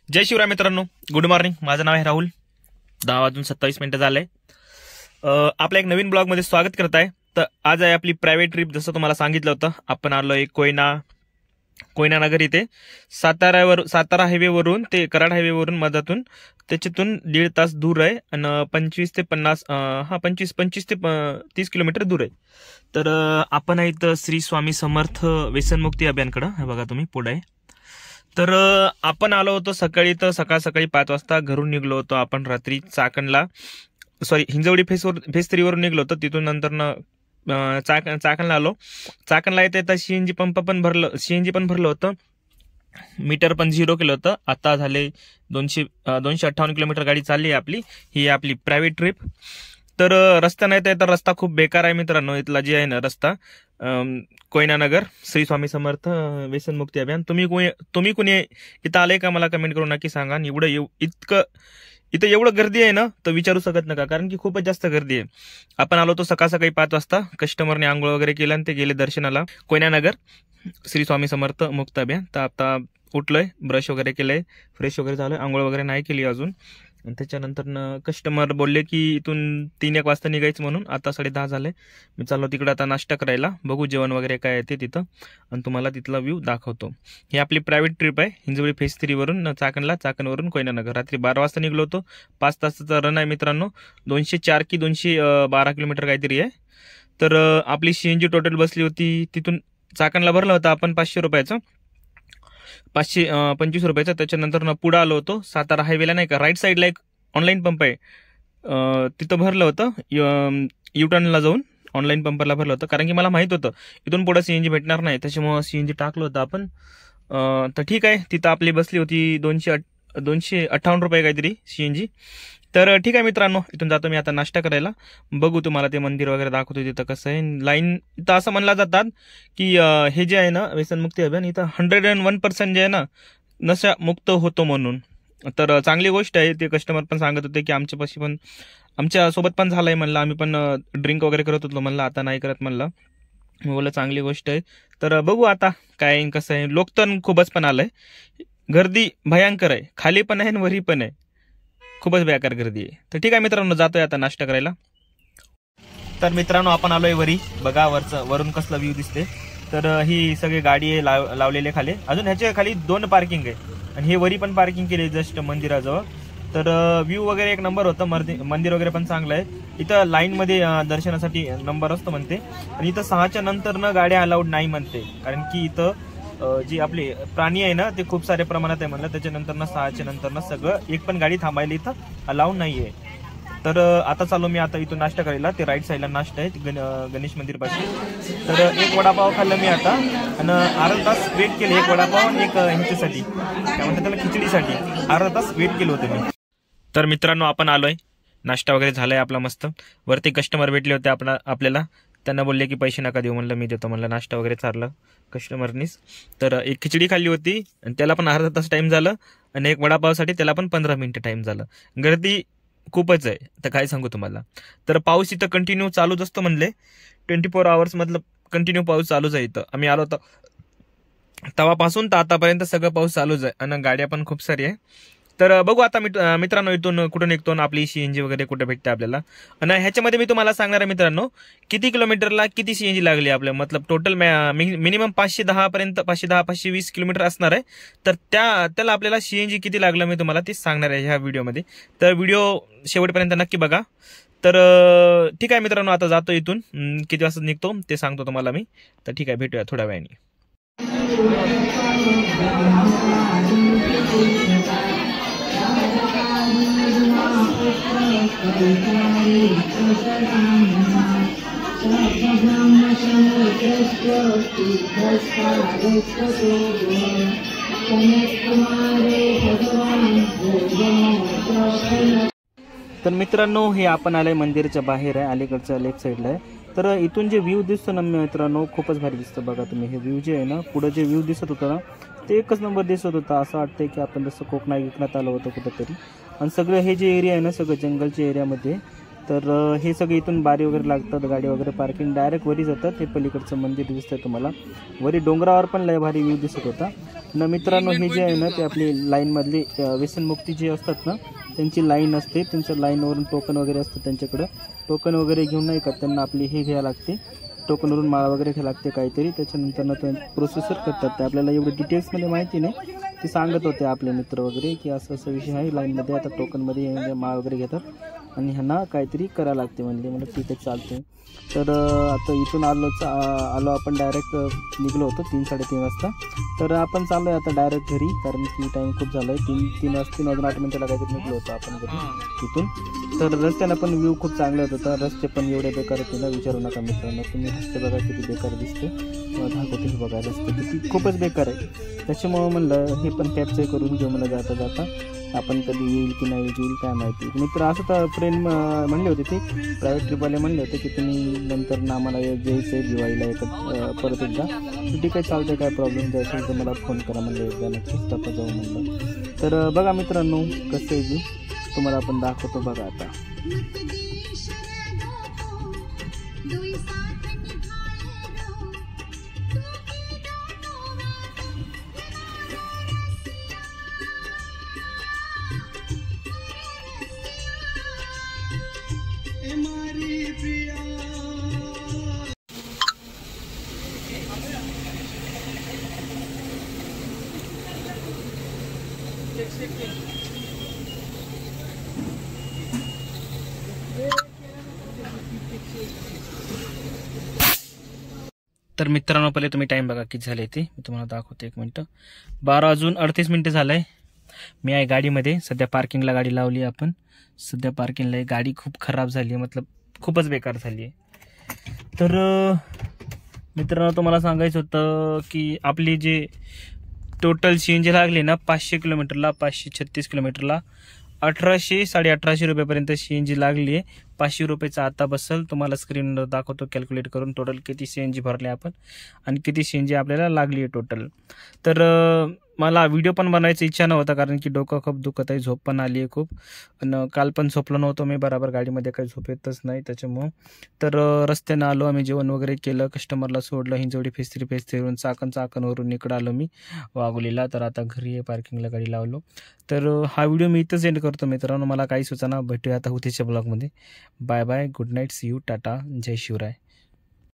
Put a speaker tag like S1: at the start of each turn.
S1: जय शिवराय मित्रांनो, good morning. माझं नाव आहे राहुल. 10:27 झाले. आपल्या एक नवीन ब्लॉगमध्ये स्वागत करत आहे. तर आज आहे आपली प्रायव्हेट ट्रिप. जसं तुम्हाला सांगितलं होतं, आपण आलोय कोयना नगर इथे. सातारा हायवेवरून ते कराड हायवेवरून मधातून त्याच्यातून 1.5 तास दूर आहे आणि 25 ते 30 किलोमीटर दूर आहे. तर आपण आहे इथं श्री स्वामी समर्थ व्यसनमुक्ती अभियानकडे. हे बघा तुम्ही पुढे आहे. तर आपण आलो होतो सकाळी. तर सकाळी 5 वाजता घरून निघलो होतो आपण. रात्री हिंजवडी फेस 3 वरून निघलो होतो. तिथून नंतर चाकणला आलो. चाकणला येता सीएनजी पण भरलं होतं. मीटर पण 0 केलं होतं. आता झाले 258 किलोमीटर गाडी चालली आहे आपली. ही आपली प्रायव्हेट ट्रिप. तर रस्ता नाही तर रस्ता खूप बेकार आहे मित्रांनो. इथला जे आहे ना रस्ता, कोयना नगर श्री स्वामी समर्थ व्यसनमुक्ती अभियान. तुम्ही कोणी इथं आले का मला कमेंट करून नक्की सांगा. इथं एवढं गर्दी आहे ना तर विचारू शकत नका, कारण की खूपच जास्त गर्दी आहे. आपण आलो तो सकाळी 5 वाजता. कस्टमरने आंघोळ वगैरे केलं आणि ते गेले दर्शनाला कोयना नगर श्री स्वामी समर्थ मुक्त अभियान. तर आता उठलोय, ब्रश वगैरे केलंय, फ्रेश वगैरे झालोय. आंघोळ वगैरे नाही केली अजून. आणि त्याच्यानंतर कस्टमर बोलले की इथून 3-1 वाजता निघायचं म्हणून. आता 10:30 झाले. मी चाललो तिकडे आता नाश्ता करायला. बघू जेवण वगैरे काय येते तिथं आणि तुम्हाला तिथला व्ह्यू दाखवतो. ही आपली प्रायव्हेट ट्रिप आहे. हिंजवडी फेस 3 वरून चाकणवरून कोयना नगर. रात्री 12 वाजता निघलो होतो. 5 तासाचा रन आहे मित्रांनो. 204 की 212 किलोमीटर काहीतरी आहे. तर आपली सीएनजी टोटल बसली होती. तिथून चाकणला भरला होता आपण 500 रुपयाचं, 525 रुपयाचा. त्याच्यानंतर पुढे आलो होतो. सातारा हायवेला नाही का, राईट साईडला एक ऑनलाईन पंप आहे, तिथं भरलं होतं. युटर्नला जाऊन ऑनलाईन पंपरला भरलं होतं, कारण की मला माहित होतं इथून पुढे सीएनजी भेटणार नाही. त्याच्यामुळे सीएनजी टाकलं होतं आपण. तर ठीक आहे, तिथं आपली बसली होती 258 रुपये काहीतरी सीएनजी. तर ठीक आहे मित्रांनो, इथून जातो मी आता नाश्ता करायला. बघू तुम्हाला ते मंदिर वगैरे दाखवतो तिथं कसं आहे. लाईन इथं असं म्हणलं जातात की हे जे आहे ना व्यसनमुक्ती अभियान, इथं 101% जे आहे ना नशा मुक्त होतो म्हणून. तर चांगली गोष्ट आहे. ते कस्टमर पण सांगत होते की आमच्या सोबत पण झालंय म्हणलं. आम्ही पण ड्रिंक वगैरे करत होतो म्हणलं, आता नाही करत म्हणलं. मी बोललं चांगली गोष्ट आहे. तर बघू आता काय कसं आहे. लोक तर खूपच पण आलंय. गर्दी भयंकर आहे. खाली पण आहे आणि वरी पण आहे. खूपच बेकार गर्दी आहे. तर ठीक आहे मित्रांनो, जातोय आता नाश्ता करायला. तर मित्रांनो, आपण आलोय वरी. बघा वरून कसला व्ह्यू दिसते. तर ही सगळी गाडी आहे लावलेली खाली. अजून ह्याच्या खाली 2 पार्किंग आहे आणि हे वरी पण पार्किंग केली जस्ट मंदिराजवळ. तर व्ह्यू वगैरे एक नंबर होतं. मंदिर वगैरे पण चांगलं आहे. इथं लाईन मध्ये दर्शनासाठी नंबर असतो म्हणते. आणि इथं 6च्या नंतर गाड्या अलाउड नाही म्हणते, कारण की इथं जी आपली प्राणी आहे ना ते खूप साऱ्या प्रमाणात आहे म्हणलं. त्याच्यानंतर 6च्या नंतर सगळं एक पण गाडी थांबायला इथं अलाउड नाहीये. तर आता चालू मी आता इथून नाश्ता करायला. ते राईट साईडला नाश्ता आहे गणेश मंदिर पाशी. तर एक वडापाव खाल्लं मी आता आणि अर्धा तास वेट केलं. एक वडापाव आणि एक ह्याच्यासाठी काय म्हणतात त्याला, खिचडीसाठी अर्धा तास वेट केलं होतं मी. तर मित्रांनो, आपण आलोय. नाश्ता वगैरे झालाय आपला मस्त. वरती कस्टमर भेटले होते आपल्याला. त्यांना बोलले की पैसे नका देऊ म्हणलं, मी देतो म्हणलं. नाश्ता वगैरे चारलं कस्टमरनीच. तर एक खिचडी खाल्ली होती आणि त्याला पण अर्धा तास टाइम झालं आणि एक वडापावसाठी त्याला पण 15 मिनिटं टाइम झालं. गर्दी खूपच आहे, तर काय सांगू तुम्हाला. तर पाऊस इथं कंटिन्यू चालूच असतो म्हणले. 24 आवर्स मधलं कंटिन्यू पाऊस चालूच आहे इथं. आम्ही आलो तेव्हापासून तर आतापर्यंत सगळं पाऊस चालूच आहे आणि गाड्या पण खूप सारी आहे. तर बघू आता मित्रांनो, इथून कुठं निघतो ना आपली सीएनजी वगैरे कुठे भेटते आपल्याला. आणि ह्याच्यामध्ये मी तुम्हाला सांगणार आहे मित्रांनो, किती किलोमीटरला किती सीएनजी लागली आपल्या. मतलब टोटल मिनिमम 520 किलोमीटर असणार आहे. तर त्याला आपल्याला सीएनजी किती लागलं मी तुम्हाला ते सांगणार आहे ह्या व्हिडिओमध्ये. तर व्हिडिओ शेवटपर्यंत नक्की बघा. तर ठीक आहे मित्रांनो, आता जातो इथून. किती वाजता निघतो ते सांगतो तुम्हाला मी. तर ठीक आहे, भेटूया थोड्या वेळाने. तर मित्रांनो, हे आपण आलंय मंदिराच्या बाहेर आहे, अलीकडच्या लेफ्ट साईडला आहे. तर इथून जे व्ह्यू दिसतो ना मित्रांनो, खूपच भारी दिसतं. बघा तुम्ही, हे व्ह्यू जे आहे ना, पुढे जे व्ह्यू दिसत होतं ना ते एकच नंबर दिसत होता. असं वाटतंय की आपण जसं कोकणात आलं होतं कुठंतरी. आणि सगळं हे जे एरिया आहे ना, सगळं जंगलच्या एरियामध्ये तर हे सगळे इथून बारी वगैरे लागतात, गाडी वगैरे पार्किंग डायरेक्ट वरी जातात. हे पलीकडचं मंदिर दिसतंय तुम्हाला, वरी डोंगरावर पण लय भारी व्ह्यू दिसत होता ना मित्रांनो. हे जे आहे ना ते आपली लाईनमधली व्यसनमुक्ती जे असतात ना त्यांची लाईन असते, त्यांच्या लाईनवरून टोकन वगैरे असतं त्यांच्याकडं. टोकन वगैरे घेऊन नाही का त्यांना आपली हे घ्यावं लागते, टोकनवरून माळा वगैरे घ्यावं लागते काहीतरी. त्याच्यानंतर ना ते प्रोसेसर करतात. ते आपल्याला एवढं डिटेल्समध्ये माहिती नाही, ते सांगत होते आपले मित्र वगैरे की असं असं विषय आहे लाईनमध्ये. आता टोकनमध्ये माळ वगैरे घेतात आणि ह्यांना काहीतरी करावं लागते म्हणले. मला ठीक आहे चालते. तर आता इथून आलो आपण डायरेक्ट निघलो होतो 3-3:30 वाजता. तर आपण चाललो आहे आता डायरेक्ट घरी, कारण की टाईम खूप झाला आहे. 3 वाजून 8 मिनिटाला काहीतरी निघलो होतो आपण घरी तिथून. तर रस्त्यानं पण व्ह्यू खूप चांगला होता. रस्ते पण एवढे बेकार होते ना विचारू नका मित्रांनो. तुम्ही रस्ते बघा किती बेकार दिसते, दाखवते बघा रस्ते किती खूपच बेकार आहे. त्याच्यामुळं म्हणलं हे पण कॅप्चर करून घेऊ मला जाता जाता. आपण कधी येईल की नाही येईल काय माहिती. मित्र असं तर फ्रेंड म्हणले होते, ते प्रायव्हेट ट्रिपवाले म्हणले होते की तुम्ही नंतर ना आम्हाला जायचं आहे दिवाळीला परत एकदा. ठीक आहे चालतं, काय प्रॉब्लेम जायचं तर मला फोन करा म्हणलं, एकदा नक्कीच तपास जाऊ म्हणलं. तर बघा मित्रांनो कसं आहे की तुम्हाला आपण दाखवतो बघा आता. तर मित्रांनो पहिले तुम्ही टाईम बघा किती झाले ते, मी तुम्हाला दाखवतो. 1 मिनटं, 12:38 झालं आहे. मी आहे गाडीमध्ये सध्या, पार्किंगला गाडी लावली आपण सध्या पार्किंगला आहे. गाडी खूप खराब झाली आहे, मतलब खूपच बेकार झाली आहे. तर मित्रांनो तुम्हाला सांगायचं होतं की आपली जे टोटल CNG लागली ना 500 किलोमीटरला, 536 किलोमीटरला 1800-1850 रुपयापर्यंत CNG लागली आहे. 500 रुपयाचा आता बसेल. तुम्हाला स्क्रीनवर दाखवतो कॅल्क्युलेट करून टोटल किती CNG भरले आपण आणि किती CNG आपल्याला लागली आहे टोटल. तर मला व्हिडिओ पण बनवायची इच्छा नव्हता, कारण की डोकं खूप दुखत आहे, झोप पण आली आहे खूप. आणि काल पण झोपलो नव्हतो मी बरोबर, गाडीमध्ये काही झोप येतच नाही त्याच्यामुळं. तर रस्त्यानं आलो आम्ही, जेवण वगैरे केलं, कस्टमरला सोडलं, हिंजवडी फेस्त्रीवरून चाकणवरून इकडं आलो मी वाघोलीला. तर आता घरी आहे, पार्किंगला गाडी लावलो. तर हा व्हिडिओ मी इथंच एंड करतो मित्रांनो. मला काही सुचना, भेटूया आता उद्याच्या ब्लॉगमध्ये. Bye bye, good night, see you, tata, जय शिवराय.